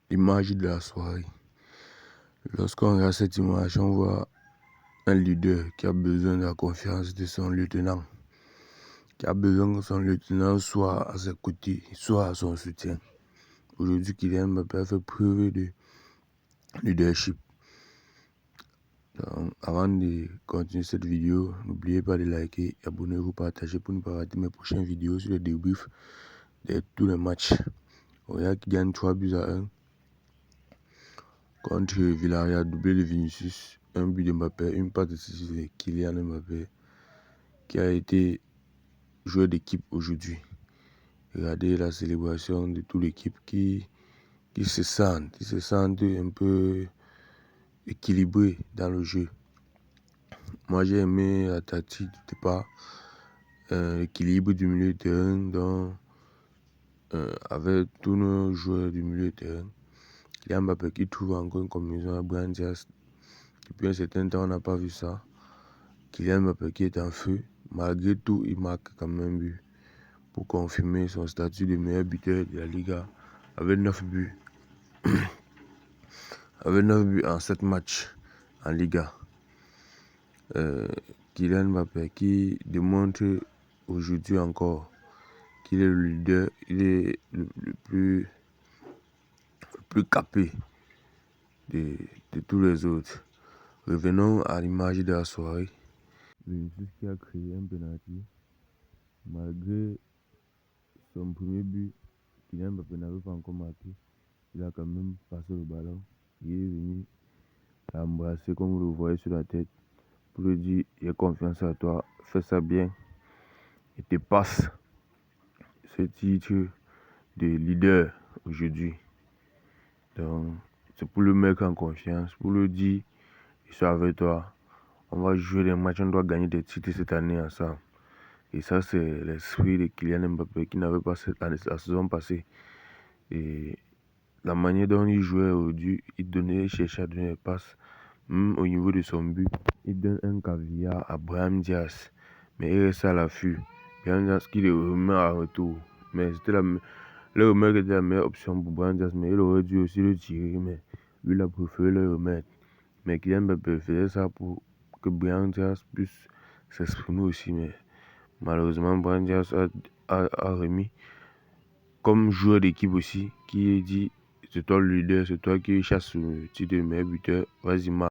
L'image de la soirée. Lorsqu'on regarde cette image, on voit un leader qui a besoin de la confiance de son lieutenant, qui a besoin que son lieutenant soit à ses côtés, soit à son soutien. Aujourd'hui, Kylian Mbappé a fait preuve de leadership. Donc, avant de continuer cette vidéo, n'oubliez pas de liker, abonnez-vous, partagez pour ne pas rater mes prochaines vidéos sur le débrief de tous les matchs. On regarde qui gagne 3-1 contre Villarreal, doublé de Vinicius, un but de Mbappé, une passe décisive de Kylian Mbappé, qui a été joueur d'équipe aujourd'hui. Regardez la célébration de toute l'équipe qui se sentent un peu équilibrés dans le jeu. Moi, j'ai aimé la tactique de départ, l'équilibre du milieu de terrain, avec tous nos joueurs du milieu de terrain. Kylian Mbappé qui trouve encore une combinaison à Brahim Diaz. Depuis un certain temps, on n'a pas vu ça. Kylian Mbappé qui est en feu. Malgré tout, il marque quand même un but pour confirmer son statut de meilleur buteur de la Liga avec 9 buts. Avec 9 buts en 7 matchs en Liga. Kylian Mbappé qui démontre aujourd'hui encore qu'il est le leader, il est le plus capé de tous les autres. Revenons à l'image de la soirée. Vinicius qui a créé un penalty. Malgré son premier but, Kylian Mbappé n'avait pas encore marqué. Il a quand même passé le ballon. Il est venu l'embrasser comme vous le voyez sur la tête pour lui dire j'ai confiance en toi, fais ça bien et te passe ce titre de leader aujourd'hui. Donc c'est pour le mettre en confiance, pour lui dire je suis avec toi, on va jouer des matchs, on doit gagner des titres cette année ensemble. Et ça c'est l'esprit de Kylian Mbappé qui n'avait pas la saison passée. Et la manière dont il jouait aujourd'hui, il cherchait à donner des passes. Même au niveau de son but, il donne un caviar à Brahim Diaz. Mais il reste à l'affût. Brahim Diaz qui le remet à retour. Mais c'était le remettre était la meilleure option pour Brahim Diaz. Mais il aurait dû aussi le tirer. Mais lui, il a préféré le remettre. Mais Kylian Mbappé faisait ça pour que Brahim Diaz puisse s'exprimer aussi. Mais malheureusement, Brahim Diaz a remis. Comme joueur d'équipe aussi, qui dit c'est toi le leader, c'est toi qui chasse le titre de meilleur buteur, vas-y, marque.